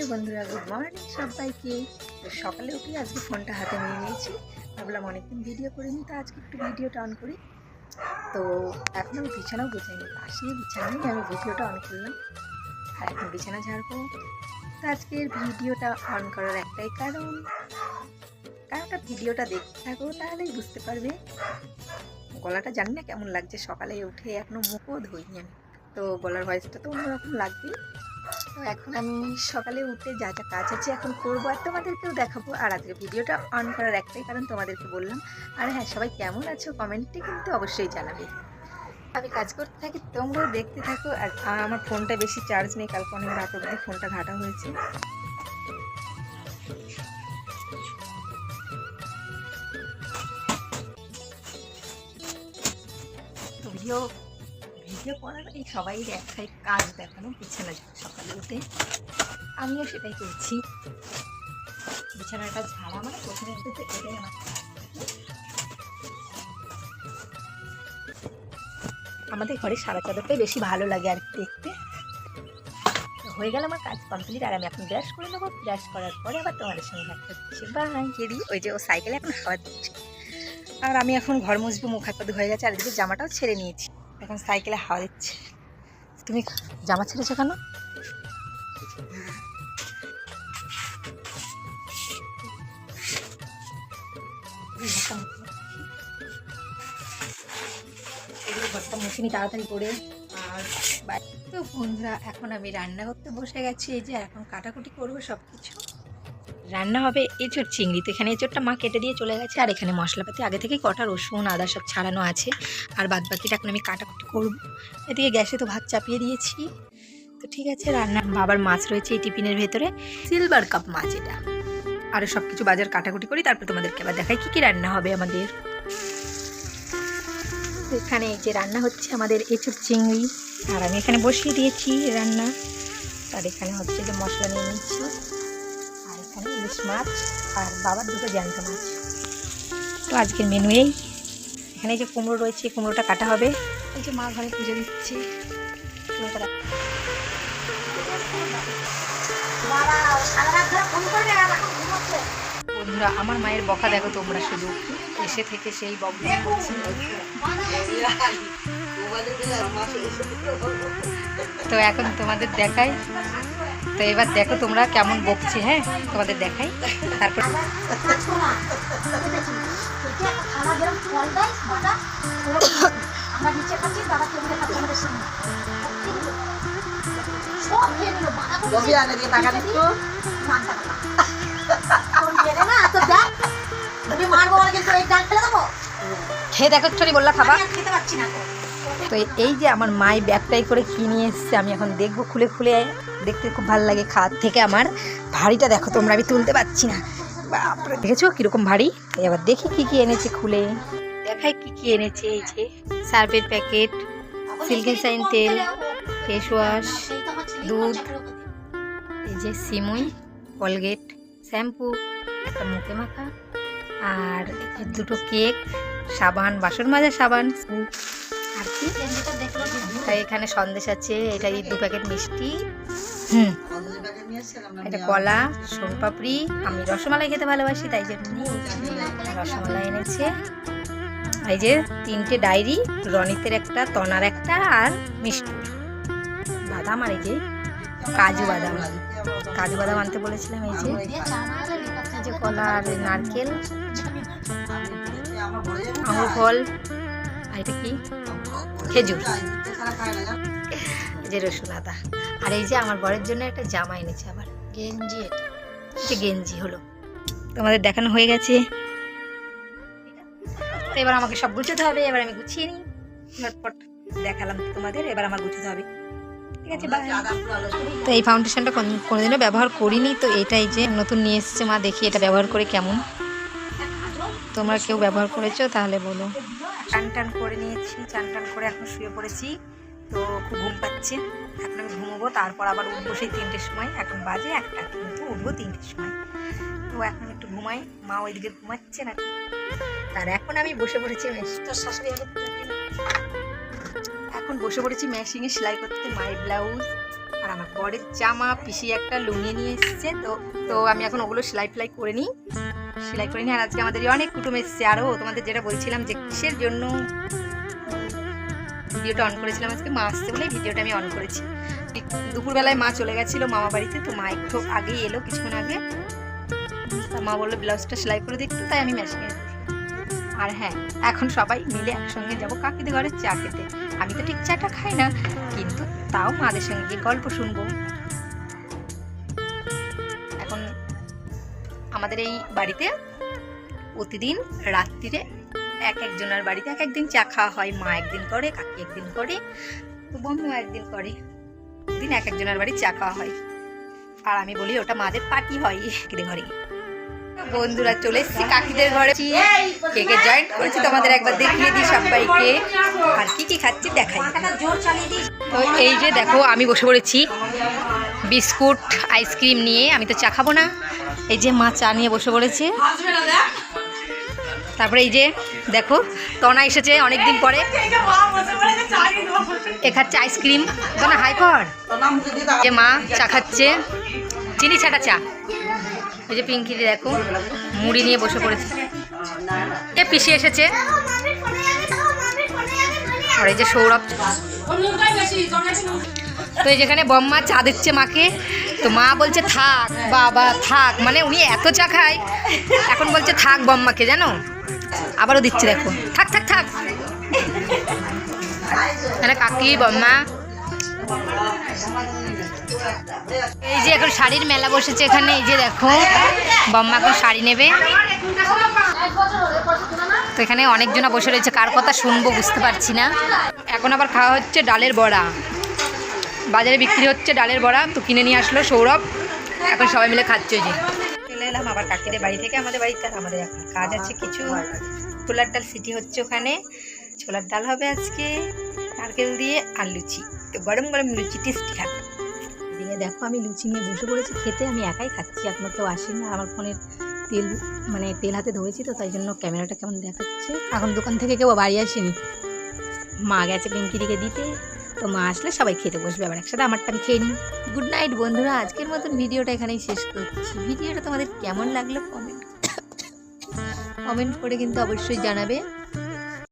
Hello বন্ধুরা, good morning সবাইকে। তো সকালে উঠে আজকে ফোনটা হাতে নিয়ে নিয়েছি, ভাবলাম অনেকদিন ভিডিও করিনি, তো আজকে একটু ভিডিওটা অন করি। তো এখন আমি বিছানাও গোছাইনি, পাশে বিছানায় আমি ভিডিওটা অন করলাম আর এখন বিছানা ঝাড়বো। তো আজকের ভিডিওটা অন করার একটাই কারণটা ভিডিওটা দেখতে থাকো, তাহলেই বুঝতে পারবে। গলাটা জানি না কেমন লাগছে, সকালে উঠে এখনো মুখও ধুইনি আমি, তো গলার ভয়েসটা তো অন্যরকম লাগবেই। তো এখন আমি সকালে উঠে যা যা কাজ আছে এখন করবো আর তোমাদেরকেও দেখাবো। আর আজকে ভিডিওটা অন করার একটাই কারণ তোমাদেরকে বললাম। আর হ্যাঁ, সবাই কেমন আছো কমেন্টে কিন্তু অবশ্যই জানাবে। আমি কাজ করতে থাকি, তোমরাও দেখতে থাকো। আর আমার ফোনটা বেশি চার্জ নেই, কালকে অনেক রাত অবধি ফোনটা ঘাটা হয়েছে। তো ভিডিও করার এই সবাই এক সাইড কাজ দেখানো, বিছানা সকালে উঠে আমিও সেটাই করছি। বিছানাটা ঝাড়া মানে প্রথমে উঠতে এটাই আমার আমাদের ঘরে সারা চাদরটাই বেশি ভালো লাগে আর দেখতে। হয়ে গেল আমার কাজ কমপ্লিট, আর আমি এখন ব্রাশ করে নেবো। ব্রাশ করার পরে আবার তোমাদের সঙ্গে দেখা হচ্ছে। বাই। কেডি ওই যে ও সাইকেলে এখন হাওয়া দিচ্ছে, আর আমি এখন ঘর মুছবো, মুখ হাত পা হয়ে গেছে। আর এদিকে জামাটাও ছেড়ে নিয়েছি, এখন সাইকেলে হাওয়া দিচ্ছে। তুমি জামা ছেড়েছো কেন? ঘরটা মুছিনি তাড়াতাড়ি করে। আর তো বন্ধুরা, এখন আমি রান্না করতে বসে গেছি। এই যে এখন কাটাকুটি করবো সব কিছু। রান্না হবে এঁচোড় চিংড়ি। তো এখানে এঁচোড়টা মা কেটে দিয়ে চলে গেছে, আর এখানে মশলাপাতি আগে থেকেই কটা রসুন আদা সব ছাড়ানো আছে, আর বাদ বাকিটা এখন আমি কাটাকুটি করবো। এদিকে গ্যাসে তো ভাত চাপিয়ে দিয়েছি। তো ঠিক আছে, রান্না বাবার মাছ রয়েছে এই টিফিনের ভেতরে, সিলভার কাপ মাছ এটা। আরও সব কিছু বাজার কাটাকুটি করি, তারপর তোমাদেরকে আবার দেখাই কী কী রান্না হবে আমাদের। এখানে এই যে রান্না হচ্ছে আমাদের এঁচোড় চিংড়ি, আর আমি এখানে বসিয়ে দিয়েছি রান্না। আর এখানে হচ্ছে যে মশলা নিয়ে নিচ্ছি, আর এখানে ইলিশ মাছ আর বাবার দুটো জ্যান্ত মাছ। তো আজকের মেনু এই। এখানে যে কুমড়ো রয়েছে, কুমড়োটা কাটা হবে। এই যে মা ঘরে পুজো দিচ্ছে। বন্ধুরা, আমার মায়ের বকা দেখো তোমরা, শুধু এসে থেকে সেই বকা করছে। তো এখন তোমাদের দেখাই, তো এবার দেখো তোমরা কেমন বকছে। হ্যাঁ, তোমাদের দেখাই তারপর। খেয়ে দেখো ছড়ি বললা খাবা, খেতে পারছি না। তো এই যে আমার মাই ব্যাগটাই করে কি নিয়ে এসছে, আমি এখন দেখবো। খুলে খুলে দেখতে খুব ভালো লাগে। খাওয়ার থেকে আমার ভারীটা দেখো তোমরা, আমি তুলতে পারছি না। বাপরে, দেখেছো কিরকম ভারী। এবার দেখি কি কি এনেছে, খুলে দেখাই কি কি এনেছে। এই যে সার্ফের প্যাকেট, সিল্কেন সাইন তেল, ফেস ওয়াশ, দুধ, এই যে সিমুই, কলগেট, শ্যাম্পু, একটা মুখে মাখা, আর দুটো কেক, সাবান, বাসন মাজা সাবান, আর কি। তাই এখানে সন্দেশ আছে, এটা 2 প্যাকেট মিষ্টি, এটা কলা, সোনপাপড়ি। আমি রসমালাই খেতে ভালোবাসি, তাই জন্য রসমালাই এনেছে। এই যে 3টে ডায়েরি, রনিতের একটা, তনার একটা, আর মিষ্টি বাদাম, আর এই যে কাজু বাদাম আনতে বলেছিলাম। এই যে কলা আর নারকেল, আঙুর ফল, আর এটা কি খেজুর, যে রসুন আদা। আর এই যে আমার বরের জন্য একটা জামা এনেছে, আবার গেঞ্জি। এটা যে গেঞ্জি হলো, তোমাদের দেখানো হয়ে গেছে। তো এবার আমাকে সব গুছোতে হবে। এবার আমি গুছিয়ে নিই, ঝটপট দেখালাম তোমাদের। এবার আমার গুছোতে হবে, ঠিক আছে। তো এই ফাউন্ডেশনটা কোনোদিনও ব্যবহার করিনি, তো এটাই যে নতুন নিয়ে এসেছে মা, দেখি এটা ব্যবহার করে কেমন। তোমরা কেউ ব্যবহার করেছো তাহলে বলো। চান করে নিয়েছি, চান করে এখন শুয়ে পড়েছি। তো খুব ঘুম পাচ্ছে, এখন আমি ঘুমোবো, তারপর আবার উঠবো সেই 3টের সময়। এখন বাজে 1টা, কিন্তু উঠবো 3টের সময়। তো এখন একটু ঘুমাই, মা ওইদিকে ঘুমাচ্ছে নাকি। আর এখন আমি বসে পড়েছি এখন বসে পড়েছি মেশিনে সেলাই করতে, মায়ের ব্লাউজ আর আমার বরের জামা পিসি একটা লুঙ্গি নিয়ে এসছে, তো আমি এখন ওগুলো সেলাই করে নিই। আর আজকে আমাদের অনেক কুটুম এসছে। আরও তোমাদের যেটা বলছিলাম যে কিসের জন্য ভিডিওটা অন করেছিলাম, আজকে মা আসছে বলে ভিডিওটা আমি অন করেছি। দুপুরবেলায় মা চলে গেছিলো মামা বাড়িতে, তো মা একটু আগেই এলো, কিছুক্ষণ আগে। তা মা বললো ব্লাউজটা সেলাই করে দেখতে, তাই আমি মেশিনে। আর হ্যাঁ, এখন সবাই মিলে একসঙ্গে যাবো কাকিদের ঘরে চা খেতে। আমি তো ঠিক চাটা খাই না, কিন্তু তাও মাদের সঙ্গে গিয়ে গল্প শুনবো। এখন আমাদের এই বাড়িতে প্রতিদিন রাত্রিরে একজনের বাড়িতে একদিন চা খাওয়া হয়। মা একদিন করে, কাকি একদিন করে, তো বম্মু একদিন করে। দিন একজনের বাড়ি চা খাওয়া হয়। আর আমি বলি ওটা মাদের পার্টি হয় কাকিদের ঘরে। বন্ধুরা চলে এসেছি কাকিদের ঘরে, কেকে জয়েন্ট করেছি, তোমাদের একবার দেখিয়ে দিই সবাইকে। আর কি খাচ্ছি দেখাই। তো এই যে দেখো আমি বসে পড়েছি বিস্কুট আইসক্রিম নিয়ে। আমি তো চা খাবো না, এই যে মা চা নিয়ে বসে পড়েছে। তারপরে এই যে দেখো তনা এসেছে অনেকদিন পরে, এ খাচ্ছে আইসক্রিম। তনা হাই কর। যে মা চা খাচ্ছে, চিনি ছাটা চা। এই যে পিঙ্কি দেখো মুড়ি নিয়ে বসে পড়েছে। এ পিসি এসেছে। আর এই যে সৌরভ। তো এই যেখানে বম্মা চা দিচ্ছে মাকে, তো মা বলছে থাক বাবা থাক, মানে উনি এত চা খায়, এখন বলছে থাক বম্মাকে, জানো। আবারও দিচ্ছে দেখো, থাক থাক থাক। মানে কাকি বম্মা। এই যে এখন শাড়ির মেলা বসেছে এখানে। এই যে দেখো বম্মা এখন শাড়ি নেবে। তো এখানে অনেকজনা বসে রয়েছে, কার কথা শুনবো বুঝতে পারছি না। এখন আবার খাওয়া হচ্ছে ডালের বড়া। বাজারে বিক্রি হচ্ছে ডালের বড়া, তো কিনে নিয়ে আসলো সৌরভ। এখন সবাই মিলে খাচ্ছে। যে চলে এলাম আবার কাকিদের বাড়ি থেকে আমাদের বাড়িতে। আর আমাদের এখন কাজ আছে কিছু। ছোলার ডাল সিটি হচ্ছে ওখানে, ছোলার ডাল হবে আজকে নারকেল দিয়ে আর লুচি। তো গরম গরম লুচি টেস্টি খাবে। এদিকে দেখো আমি লুচি নিয়ে বসে পড়েছি খেতে। আমি একাই খাচ্ছি, এখনো কেউ আসেনি। আমার ফোনের তেল হাতে ধরেছি, তো তাই জন্য ক্যামেরাটা কেমন দেখাচ্ছে। এখন দোকান থেকে কেউ বাড়ি আসেনি, মা গেছে পিঙ্কিদিকে দিতে। তো মা আসলে সবাই খেতে বসবে আবার একসাথে, আমারটা আমি খেয়ে নিই। গুড নাইট বন্ধুরা, আজকের মতন ভিডিওটা এখানেই শেষ করছি। ভিডিওটা তোমাদের কেমন লাগলো কমেন্ট করে কিন্তু অবশ্যই জানাবে।